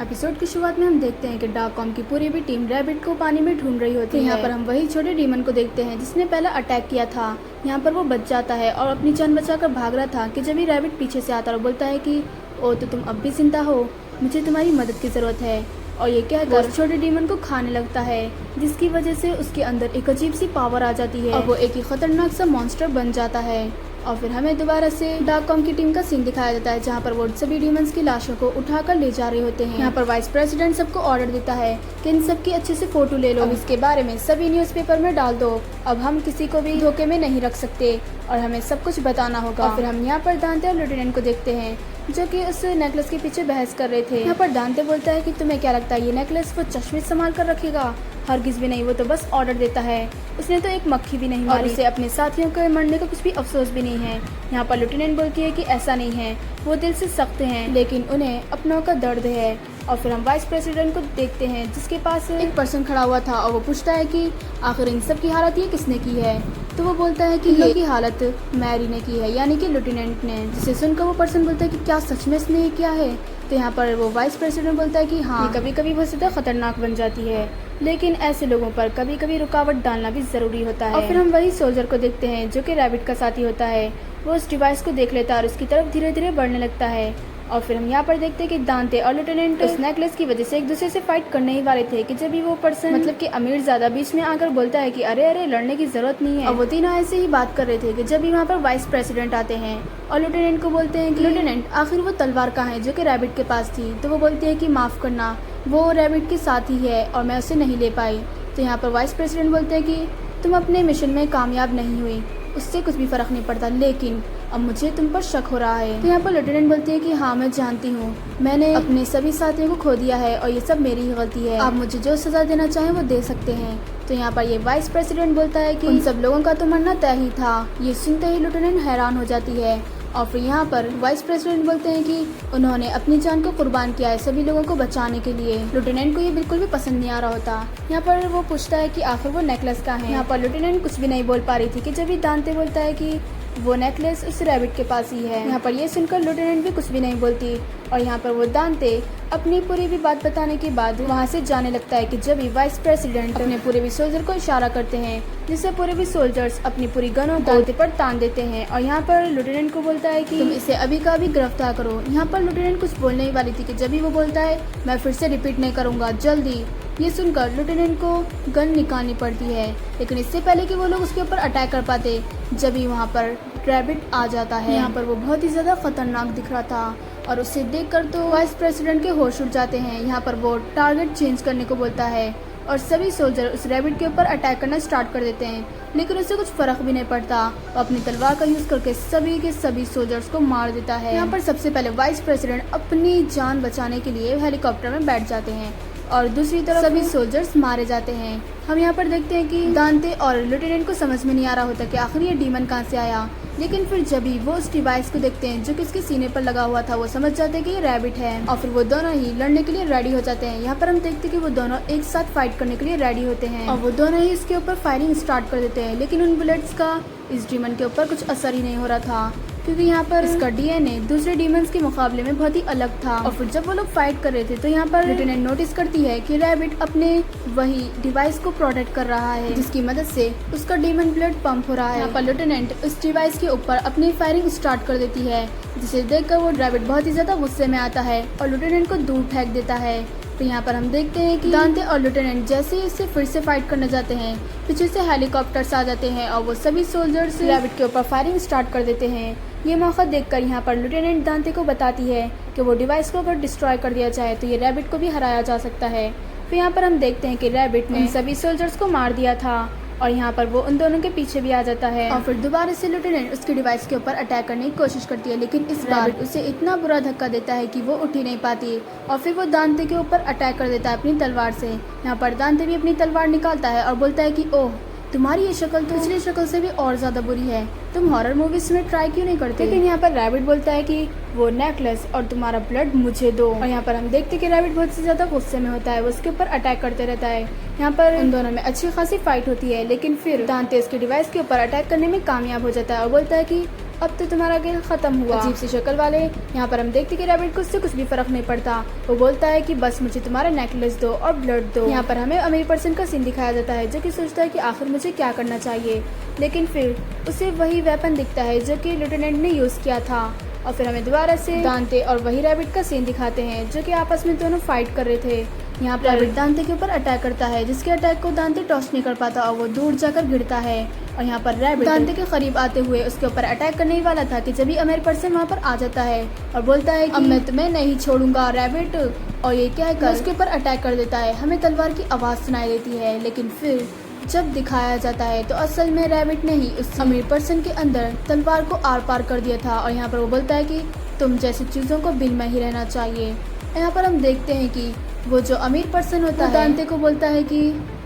Episode की शुरुआत में हम देखते हैं कि डार्क कॉम की पूरी भी टीम रैबिट को पानी में ढूंढ रही होती है। यहाँ पर हम वही छोटे डीमन को देखते हैं जिसने पहला अटैक किया था। यहाँ पर वो बच जाता है और अपनी जान बचाकर भाग रहा था कि जब ही रैबिट पीछे से आता है और बोलता है कि ओ तो तुम अब भी जिंदा हो, मुझे तुम्हारी मदद की जरूरत है। और ये कहकर उस छोटे डीमन को खाने लगता है, जिसकी वजह से उसके अंदर एक अजीब सी पावर आ जाती है और वो एक ही खतरनाक सा मॉन्स्टर बन जाता है। और फिर हमें दोबारा से डार्क कॉम की टीम का सीन दिखाया जाता है, जहाँ पर वो सभी डीमंस की लाशों को उठाकर ले जा रहे होते हैं। यहाँ पर वाइस प्रेसिडेंट सबको ऑर्डर देता है कि इन सब की अच्छे से फोटो ले लो, अब इसके बारे में सभी न्यूज़पेपर में डाल दो। अब हम किसी को भी धोखे में नहीं रख सकते और हमें सब कुछ बताना होगा। और फिर हम यहाँ पर दांते और लेफ्टिनेंट को देखते हैं जो कि उस नेकलेस के पीछे बहस कर रहे थे। यहाँ पर दांते बोलता है कि तुम्हें क्या लगता है ये नेकलेस वो चश्मे संभाल कर रखेगा? हरगिज भी नहीं, वो तो बस ऑर्डर देता है। उसने तो एक मक्खी भी नहीं मारी और उसे अपने साथियों के मरने का कुछ भी अफसोस भी नहीं है। यहाँ पर लेफ्टिनेंट बोलती है कि ऐसा नहीं है, वो दिल से सख्त हैं, लेकिन उन्हें अपनों का दर्द है। और फिर हम वाइस प्रेसिडेंट को देखते हैं जिसके पास एक पर्सन खड़ा हुआ था और वो पूछता है कि आखिर इन सब की हालत ये किसने की है? तो वो बोलता है कि ये की हालत मैरी ने की है, यानी कि लेफ्टिनेंट ने। जिसे सुनकर वो पर्सन बोलता है कि क्या सच में इसने ये किया है? तो यहाँ पर वो वाइस प्रेसिडेंट बोलता है कि हाँ, कभी कभी बहुत ज़्यादा खतरनाक बन जाती है, लेकिन ऐसे लोगों पर कभी कभी रुकावट डालना भी जरूरी होता है। और फिर हम वही सोल्जर को देखते हैं जो कि रैबिट का साथी होता है। वो उस डिवाइस को देख लेता है और उसकी तरफ धीरे धीरे बढ़ने लगता है। और फिर हम यहाँ पर देखते हैं कि दांते और लेफ्टिनेंट उस नेकलेस की वजह से एक दूसरे से फाइट करने ही वाले थे कि जब भी वो पर्सन मतलब कि अमीर ज्यादा बीच में आकर बोलता है कि अरे अरे लड़ने की जरूरत नहीं है। और वो तीनों ऐसे ही बात कर रहे थे कि जब भी वहाँ पर वाइस प्रेसिडेंट आते हैं और लेफ्टिनेंट को बोलते हैं कि लेफ्टिनेंट आखिर वो तलवार कहाँ है जो कि रैबिट के पास थी? तो वो बोलती है कि माफ करना, वो रैबिट के साथ ही है और मैं उसे नहीं ले पाई। तो यहाँ पर वाइस प्रेसिडेंट बोलते हैं कि तुम अपने मिशन में कामयाब नहीं हुई, उससे कुछ भी फर्क नहीं पड़ता, लेकिन अब मुझे तुम पर शक हो रहा है। तो यहाँ पर लेफ्टिनेंट बोलती है कि हाँ मैं जानती हूँ, मैंने अपने सभी साथियों को खो दिया है और ये सब मेरी ही गलती है। आप मुझे जो सजा देना चाहें वो दे सकते हैं। तो यहाँ पर ये वाइस प्रेसिडेंट बोलता है कि उन सब लोगों का तो मरना तय ही था। ये सुनते ही लेफ्टिनेंट हैरान हो जाती है। और फिर यहाँ पर वाइस प्रेसिडेंट बोलते हैं कि उन्होंने अपनी जान को कुर्बान किया है सभी लोगों को बचाने के लिए। लेफ्टिनेंट को ये बिल्कुल भी पसंद नहीं आ रहा होता। यहाँ पर वो पूछता है कि आखिर वो नेकलेस कहाँ है? यहाँ पर लेफ्टिनेंट कुछ भी नहीं बोल पा रही थी कि जब भी दांते बोलता है कि वो नेकलेस उस रैबिट के पास ही है। यहाँ पर ये सुनकर लेफ्टिनेंट भी कुछ भी नहीं बोलती और यहाँ पर वो दांते अपनी पूरी भी बात बताने के बाद वहाँ से जाने लगता है कि जब भी वाइस प्रेसिडेंट अपने पूरे भी सोल्जर को इशारा करते हैं, जिससे पूरे भी सोल्जर्स अपनी पूरी गनों दांते पर तान देते हैं। और यहाँ पर लेफ्टिनेंट को बोलता है कि तुम इसे अभी का अभी गिरफ्तार करो। यहाँ पर लेफ्टिनेंट कुछ बोलने ही वाली थी कि जब भी वो बोलता है मैं फिर से रिपीट नहीं करूँगा, जल्दी। ये सुनकर लेफ्टिनेंट को गन निकालनी पड़ती है, लेकिन इससे पहले कि वो लोग उसके ऊपर अटैक कर पाते जब भी वहाँ पर रैबिट आ जाता है। यहाँ पर वो बहुत ही ज़्यादा खतरनाक दिख रहा था और उसे देखकर तो वाइस प्रेसिडेंट के होश उड़ जाते हैं। यहाँ पर वो टारगेट चेंज करने को बोलता है और सभी सोल्जर उस रैबिट के ऊपर अटैक करना स्टार्ट कर देते हैं, लेकिन उससे कुछ फर्क भी नहीं पड़ता। वो अपनी तलवार का यूज करके सभी के सभी सोल्जर्स को मार देता है। यहाँ पर सबसे पहले वाइस प्रेसिडेंट अपनी जान बचाने के लिए हेलीकॉप्टर में बैठ जाते हैं और दूसरी तरफ सभी सोल्जर्स मारे जाते हैं। हम यहाँ पर देखते हैं कि दांते और लेफ्टिनेंट को समझ में नहीं आ रहा होता कि आखिर ये डीमन कहाँ से आया, लेकिन फिर जब भी वो उस डिवाइस को देखते हैं जो कि उसके सीने पर लगा हुआ था, वो समझ जाते हैं कि ये रैबिट है और फिर वो दोनों ही लड़ने के लिए रेडी हो जाते हैं। यहाँ पर हम देखते हैं कि वो दोनों एक साथ फाइट करने के लिए रेडी होते हैं और वो दोनों ही इसके ऊपर फायरिंग स्टार्ट कर देते हैं, लेकिन उन बुलेट्स का इस डीमन के ऊपर कुछ असर ही नहीं हो रहा था, क्योंकि यहाँ पर इसका डीएनए दूसरे डीमंस के मुकाबले में बहुत ही अलग था। और फिर जब वो लोग फाइट कर रहे थे तो यहाँ पर लेफ्टिनेंट नोटिस करती है कि रैबिट अपने वही डिवाइस को प्रोटेक्ट कर रहा है, जिसकी मदद से उसका डीमन ब्लड पंप हो रहा है। यहाँ पर लेफ्टिनेंट उस डिवाइस के ऊपर अपनी फायरिंग स्टार्ट कर देती है, जिसे देखकर वो रैबिट बहुत ही ज्यादा गुस्से में आता है और लेफ्टिनेंट को दूर फेंक देता है। तो यहाँ पर हम देखते हैं कि दांते और लेफ्टिनेंट जैसे ही इससे फिर से फाइट करने जाते हैं, पीछे से हेलीकॉप्टर्स आ जाते हैं और वो सभी सोल्जर्स रैबिट के ऊपर फायरिंग स्टार्ट कर देते हैं। ये मौका देखकर यहाँ पर लेफ्टिनेंट दांते को बताती है कि वो डिवाइस को अगर डिस्ट्रॉय कर दिया जाए तो ये रैबिट को भी हराया जा सकता है। फिर यहाँ पर हम देखते हैं कि रैबिट ने सभी सोल्जर्स को मार दिया था और यहाँ पर वो उन दोनों के पीछे भी आ जाता है और फिर दोबारा से लेफ्टिनेंट उसके डिवाइस के ऊपर अटैक करने की कोशिश करती है, लेकिन इस बार उसे इतना बुरा धक्का देता है कि वो उठ ही नहीं पाती और फिर वो दांते के ऊपर अटैक कर देता है अपनी तलवार से। यहाँ पर दांते भी अपनी तलवार निकालता है और बोलता है कि ओह तुम्हारी ये शक्ल तो पिछली शक्ल से भी और ज्यादा बुरी है, तुम हॉरर मूवीज में ट्राई क्यों नहीं करते? लेकिन यहाँ पर रैबिट बोलता है कि वो नेकलेस और तुम्हारा ब्लड मुझे दो। और यहाँ पर हम देखते हैं कि रैबिट बहुत से ज्यादा गुस्से में होता है, वो उसके ऊपर अटैक करते रहता है। यहाँ पर उन दोनों में अच्छी खासी फाइट होती है, लेकिन फिर दांते इसके डिवाइस के ऊपर अटैक करने में कामयाब हो जाता है और बोलता है कि अब तो तुम्हारा खेल खत्म हुआ। अजीब सी शक्ल वाले। यहाँ पर हम देखते कि रैबिट को उससे कुछ भी फर्क नहीं पड़ता। वो बोलता है कि बस मुझे तुम्हारा नेकलेस दो और ब्लड दो। यहाँ पर हमें अमीर पर्सन का सीन दिखाया जाता है जो कि सोचता है कि आखिर मुझे क्या करना चाहिए, लेकिन फिर उसे वही वेपन दिखता है जो कि लेफ्टिनेंट ने यूज किया था। और फिर हमें दोबारा से दांते और वही रैबिट का सीन दिखाते हैं जो कि आपस में दोनों फाइट कर रहे थे। यहाँ पर रैबिट दांते के ऊपर अटैक करता है जिसके अटैक को दांते टॉस नहीं कर पाता और वो दूर जाकर गिरता है। और यहाँ पर रैबिट दांते के करीब आते हुए उसके ऊपर अटैक करने ही वाला था कि जब भी अमीर पर्सन वहाँ पर आ जाता है और बोलता है कि अब मैं तुम्हें नहीं छोड़ूंगा रैबिट, और ये कहकर उसके ऊपर अटैक कर देता है। हमें तलवार की आवाज़ सुनाई देती है, लेकिन फिर जब दिखाया जाता है तो असल में रैबिट ने ही उस अमीर पर्सन के अंदर तलवार को आर पार कर दिया था। और यहाँ पर वो बोलता है कि तुम जैसी चीज़ों को बिल में ही रहना चाहिए। यहाँ पर हम देखते हैं कि वो जो अमीर पर्सन होता है दांते को बोलता है कि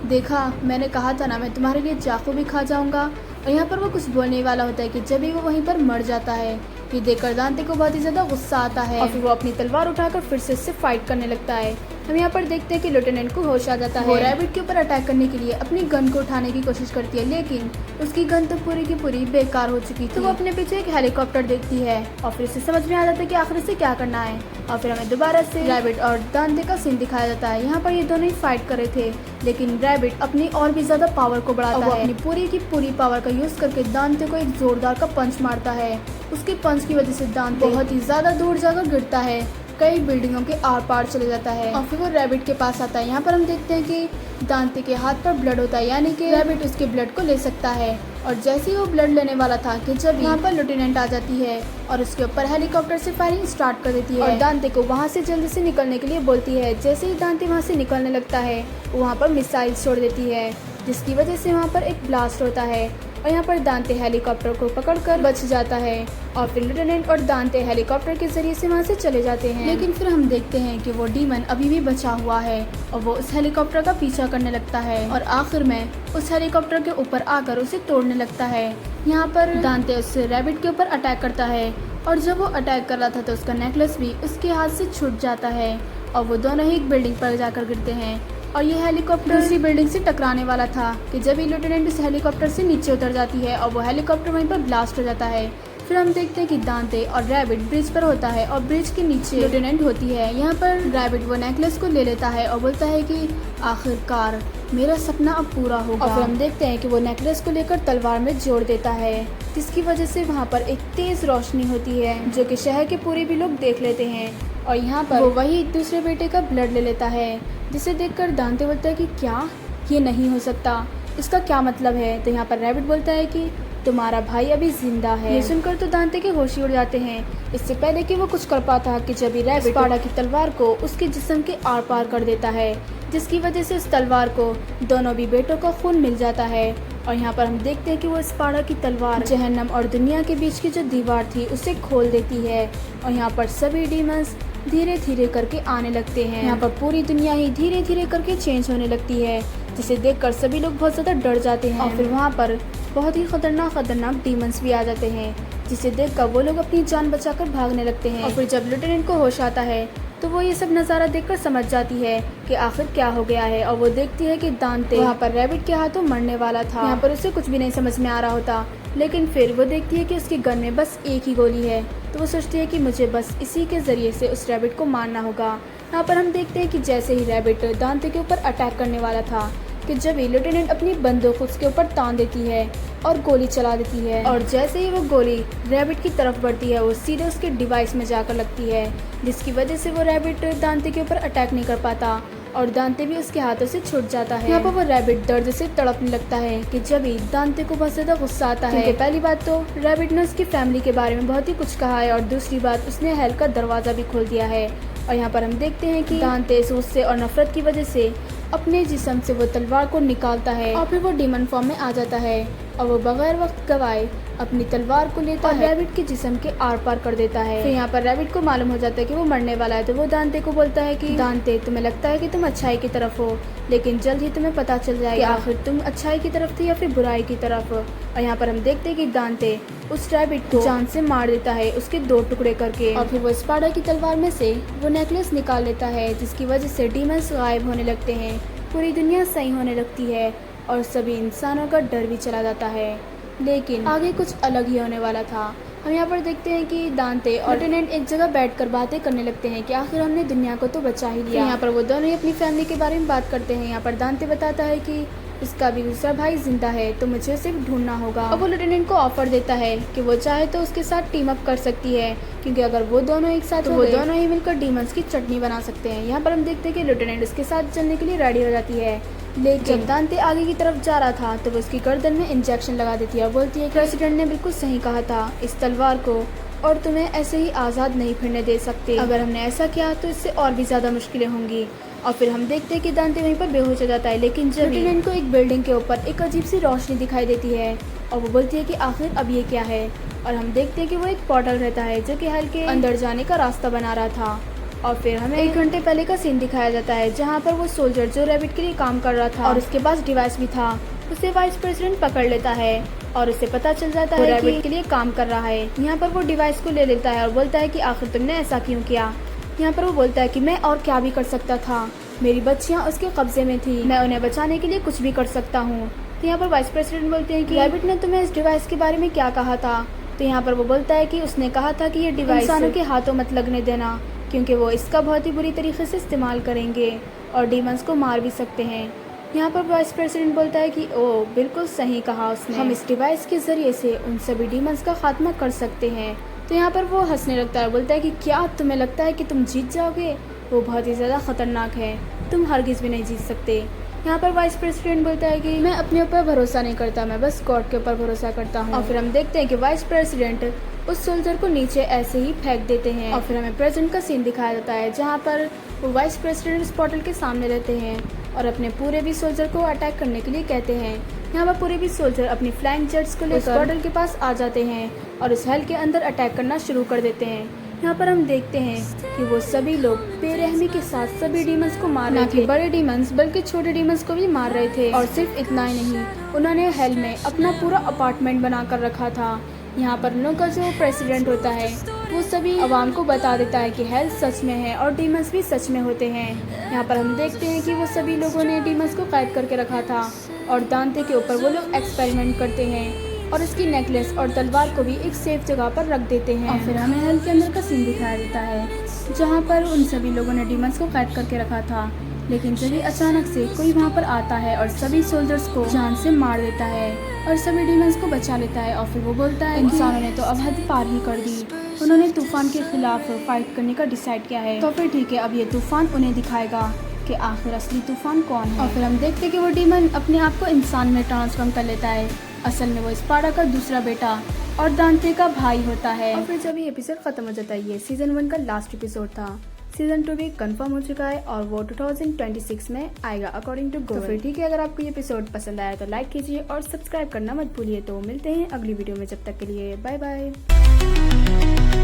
देखा, मैंने कहा था ना मैं तुम्हारे लिए चाकू भी खा जाऊंगा। और यहाँ पर वो कुछ बोलने वाला होता है कि जब भी वो वहीं पर मर जाता है। ये देखकर दांते को बहुत ही ज्यादा गुस्सा आता है और फिर वो अपनी तलवार उठाकर फिर से इससे फाइट करने लगता है। हम यहाँ पर देखते हैं कि लेफ्टिनेंट को होश आ जाता है। वो रैबिट के ऊपर अटैक करने के लिए अपनी गन को उठाने की कोशिश करती है, लेकिन उसकी गन तो पूरी की पूरी बेकार हो चुकी थी। तो वो अपने पीछे एक हेलीकॉप्टर देखती है और फिर उसे समझ में आ जाता है कि आखिर से क्या करना है। और फिर हमें दोबारा से रैबिट और दांते का सीन दिखाया जाता है। यहाँ पर ये दोनों ही फाइट कर रहे थे, लेकिन रैबिट अपनी और भी ज्यादा पावर को बढ़ाता है। अपनी पूरी की पूरी पावर का यूज करके दांते को एक जोरदार का पंच मारता है। उसके पंच की वजह से दांते बहुत ही ज्यादा दूर जाकर गिरता है, कई बिल्डिंगों के आर पार चले जाता है और फिर वो रैबिट के पास आता है। यहाँ पर हम देखते हैं कि दांते के हाथ पर ब्लड होता है, यानी कि रैबिट उसके ब्लड को ले सकता है। और जैसे ही वो ब्लड लेने वाला था कि जब यहाँ पर लेफ्टिनेंट आ जाती है और उसके ऊपर हेलीकॉप्टर से फायरिंग स्टार्ट कर देती है और दांते को वहाँ से जल्दी से निकलने के लिए बोलती है। जैसे ही दांते वहाँ से निकलने लगता है वो वहाँ पर मिसाइल छोड़ देती है, जिसकी वजह से वहाँ पर एक ब्लास्ट होता है और यहाँ पर दांते हेलीकॉप्टर को पकड़कर बच जाता है। और फिर लेफ्टिनेंट और दांते हेलीकॉप्टर के जरिए से वहाँ से चले जाते हैं, लेकिन फिर हम देखते हैं कि वो डीमन अभी भी बचा हुआ है और वो उस हेलीकॉप्टर का पीछा करने लगता है और आखिर में उस हेलीकॉप्टर के ऊपर आकर उसे तोड़ने लगता है। यहाँ पर दांते उस रैबिट के ऊपर अटैक करता है और जब वो अटैक कर रहा था तो उसका नेकलेस भी उसके हाथ से छूट जाता है और वो दोनों ही एक बिल्डिंग पर जाकर गिरते हैं। और ये हेलीकॉप्टर दूसरी बिल्डिंग से टकराने वाला था कि जब ही लेफ्टिनेंट उस हेलीकॉप्टर से नीचे उतर जाती है और वो हेलीकॉप्टर वहीं पर ब्लास्ट हो जाता है। फिर हम देखते हैं कि दांते और रैबिट ब्रिज पर होता है और ब्रिज के नीचे लेफ्टिनेंट होती है। यहाँ पर रैबिट वो नेकलेस को ले लेता है और बोलता है कि आखिरकार मेरा सपना अब पूरा होगा। और फिर हम देखते हैं कि वो नेकलेस को लेकर तलवार में जोड़ देता है, जिसकी वजह से वहाँ पर एक तेज रोशनी होती है जो कि शहर के पूरे भी लोग देख लेते हैं। और यहाँ पर वो वही दूसरे बेटे का ब्लड ले लेता है, जिसे देखकर दांते बोलता है कि क्या ये नहीं हो सकता, इसका क्या मतलब है। तो यहाँ पर रैबिट बोलता है कि तुम्हारा भाई अभी जिंदा है। ये सुनकर तो दांते के होश ही उड़ जाते हैं। इससे पहले कि वो कुछ कर पाता कि जब ही रैबिट स्पाडा की तलवार को उसके जिस्म के आर पार कर देता है, जिसकी वजह से उस तलवार को दोनों भी बेटों का खून मिल जाता है। और यहाँ पर हम देखते हैं कि वो स्पाडा की तलवार जहन्नम और दुनिया के बीच की जो दीवार थी उसे खोल देती है और यहाँ पर सभी डीमंस धीरे धीरे करके आने लगते हैं। यहाँ पर पूरी दुनिया ही धीरे धीरे करके चेंज होने लगती है, जिसे देखकर सभी लोग बहुत ज़्यादा डर जाते हैं। और फिर वहाँ पर बहुत ही खतरनाक डीमंस भी आ जाते हैं, जिसे देखकर वो लोग अपनी जान बचाकर भागने लगते हैं। और फिर जब लेफ्टिनेंट को होश आता है तो वो ये सब नज़ारा देखकर समझ जाती है कि आखिर क्या हो गया है। और वो देखती है कि दांते वहाँ पर रैबिट के हाथों मरने वाला था। यहाँ पर उसे कुछ भी नहीं समझ में आ रहा होता, लेकिन फिर वो देखती है कि उसकी गन में बस एक ही गोली है, तो वो सोचती है कि मुझे बस इसी के जरिए से उस रैबिट को मारना होगा। यहाँ पर हम देखते हैं कि जैसे ही रैबिट दांते के ऊपर अटैक करने वाला था कि जब ही लेफ्टिनेंट अपनी बंदूक उसके ऊपर तान देती है और गोली चला देती है और जैसे ही वो गोली रैबिट की तरफ बढ़ती है वो सीधे उसके डिवाइस में जाकर लगती है, जिसकी वजह से वो रैबिट दांते के ऊपर अटैक नहीं कर पाता और दांते भी उसके हाथों से छूट जाता है। यहाँ पर वो रैबिट दर्द से तड़पने लगता है कि जब ही दांते को बहुत ज्यादा गुस्सा आता है। पहली बात तो रैबिट ने उसकी फैमिली के बारे में बहुत ही कुछ कहा है और दूसरी बात उसने हेल का दरवाजा भी खोल दिया है। और यहाँ पर हम देखते हैं कि दांते इस गुस्से और नफरत की वजह से अपने जिस्म से वो तलवार को निकालता है और फिर वो डीमन फॉर्म में आ जाता है और वो बगैर वक्त गवाए अपनी तलवार को लेता है और रैबिट के जिस्म के आर पार कर देता है। फिर यहाँ पर रैबिट को मालूम हो जाता है कि वो मरने वाला है, तो वो दांते को बोलता है कि दांते, तुम्हें लगता है कि तुम अच्छाई की तरफ हो, लेकिन जल्द ही तुम्हें पता चल जाएगा कि आखिर तुम अच्छाई की तरफ थी या फिर बुराई की तरफ। और यहाँ पर हम देखते हैं कि दांते उस रैबिट को जान से मार देता है, उसके 2 टुकड़े करके। और फिर वो स्पाडा की तलवार में से वो नेकलेस निकाल लेता है, जिसकी वजह से डीमंस गायब होने लगते हैं, पूरी दुनिया सही होने लगती है और सभी इंसानों का डर भी चला जाता है। लेकिन आगे कुछ अलग ही होने वाला था। हम यहाँ पर देखते हैं कि दांते और लेफ्टिनेंट एक जगह बैठकर बातें करने लगते हैं कि आखिर हमने दुनिया को तो बचा ही लिया। यहाँ पर वो दोनों ही अपनी फैमिली के बारे में बात करते हैं। यहाँ पर दांते बताता है कि उसका भी दूसरा भाई जिंदा है तो मुझे उसे ढूंढना होगा। अब वो लेफ्टिनेंट को ऑफर देता है कि वो चाहे तो उसके साथ टीम अप कर सकती है, क्योंकि अगर वो दोनों एक साथ तो वो दोनों ही मिलकर डीमंस की चटनी बना सकते हैं। यहाँ पर हम देखते हैं कि लेफ्टिनेंट उसके साथ चलने के लिए रेडी हो जाती है, लेकिन जब दांते आगे की तरफ जा रहा था तो वो उसकी गर्दन में इंजेक्शन लगा देती है और बोलती है कि प्रेसिडेंट ने बिल्कुल सही कहा था, इस तलवार को और तुम्हें ऐसे ही आज़ाद नहीं फिरने दे सकते। अगर हमने ऐसा किया तो इससे और भी ज़्यादा मुश्किलें होंगी। और फिर हम देखते हैं कि दांते वहीं पर बेहोश हो जाता है, लेकिन जब लेफ्टिनेंट को एक बिल्डिंग के ऊपर एक अजीब सी रोशनी दिखाई देती है और वो बोलती है कि आखिर अब ये क्या है। और हम देखते हैं कि वो एक पोर्टल रहता है जो कि हल के अंदर जाने का रास्ता बना रहा था। और फिर हमें 1 घंटे पहले का सीन दिखाया जाता है, जहाँ पर वो सोल्जर जो रैबिट के लिए काम कर रहा था और उसके पास डिवाइस भी था, उसे वाइस प्रेसिडेंट पकड़ लेता है और उसे पता चल जाता है कि रैबिट के लिए काम कर रहा है। यहाँ पर वो डिवाइस को ले लेता है और बोलता है कि आखिर तुमने ऐसा क्यों किया। यहाँ पर वो बोलता है कि मैं और क्या भी कर सकता था, मेरी बच्चियाँ उसके कब्जे में थी, मैं उन्हें बचाने के लिए कुछ भी कर सकता हूँ। तो यहाँ पर वाइस प्रेसिडेंट बोलते हैं कि रैबिट ने तुम्हें इस डिवाइस के बारे में क्या कहा था। तो यहाँ पर वो बोलता है कि उसने कहा था कि ये डिवाइस इंसानों के हाथों मत लगने देना, क्योंकि वो इसका बहुत ही बुरी तरीके से इस्तेमाल करेंगे और डीमंस को मार भी सकते हैं। यहाँ पर वाइस प्रेसिडेंट बोलता है कि ओ बिल्कुल सही कहा उसने, हम इस डिवाइस के जरिए से उन सभी डीमंस का खात्मा कर सकते हैं। तो यहाँ पर वो हंसने लगता है, बोलता है कि क्या तुम्हें लगता है कि तुम जीत जाओगे, वो बहुत ही ज़्यादा खतरनाक है, तुम हरगिज़ भी नहीं जीत सकते। यहाँ पर वाइस प्रेसिडेंट बोलता है कि मैं अपने ऊपर भरोसा नहीं करता, मैं बस गॉड के ऊपर भरोसा करता हूँ। और फिर हम देखते हैं कि वाइस प्रेसिडेंट उस सोल्जर को नीचे ऐसे ही फेंक देते हैं और फिर हमें प्रेजेंट का सीन दिखाया जाता है, जहाँ पर वो वाइस प्रेसिडेंट उस पोर्टल के सामने रहते हैं और अपने पूरे भी सोल्जर को अटैक करने के लिए कहते हैं। यहाँ पर पूरे भी सोल्जर अपनी फ्लाइंग जेट्स को लेकर पोर्टल के पास आ जाते हैं और उस हेल के अंदर अटैक करना शुरू कर देते हैं। यहाँ पर हम देखते हैं कि वो सभी लोग बेरहमी के साथ सभी डीमंस को मार रहे थे, बड़े डीमंस बल्कि छोटे डीमंस को भी मार रहे थे। और सिर्फ इतना ही नहीं, उन्होंने हेल में अपना पूरा अपार्टमेंट बना कर रखा था। यहाँ पर उन लोगों का जो प्रेसिडेंट होता है वो सभी अवाम को बता देता है कि हेल सच में है और डीमंस भी सच में होते हैं। यहाँ पर हम देखते हैं कि वो सभी लोगों ने डीमंस को कैद करके रखा था और दांते के ऊपर वो लोग एक्सपेरिमेंट करते हैं और उसकी नेकलेस और तलवार को भी एक सेफ जगह पर रख देते हैं। और फिर हमें हेल के अंदर का सीन दिखाया देता है, जहाँ पर उन सभी लोगों ने डीमंस को कैद करके रखा था, लेकिन जब अचानक से कोई वहाँ पर आता है और सभी सोल्जर्स को जान से मार देता है और सभी डीमंस को बचा लेता है। और फिर वो बोलता है इंसानों ने तो अब हद पार ही कर दी, उन्होंने तूफान के खिलाफ फाइट करने का डिसाइड किया है, तो फिर ठीक है, अब ये तूफान उन्हें दिखाएगा कि आखिर असली तूफान कौन है। और फिर हम देखते हैं कि वो डीमन अपने आप को इंसान में ट्रांसफॉर्म कर लेता है, असल में वो स्पार्टा का दूसरा बेटा और दांते का भाई होता है। और फिर जब ये एपिसोड खत्म हो जाता है, ये सीजन 1 का लास्ट एपिसोड था। सीजन 2 भी कंफर्म हो चुका है और वो 2026 में आएगा अकॉर्डिंग टू गूगल। तो फिर ठीक है, अगर आपको ये एपिसोड पसंद आया तो लाइक कीजिए और सब्सक्राइब करना मत भूलिए। तो मिलते हैं अगली वीडियो में, जब तक के लिए बाय बाय।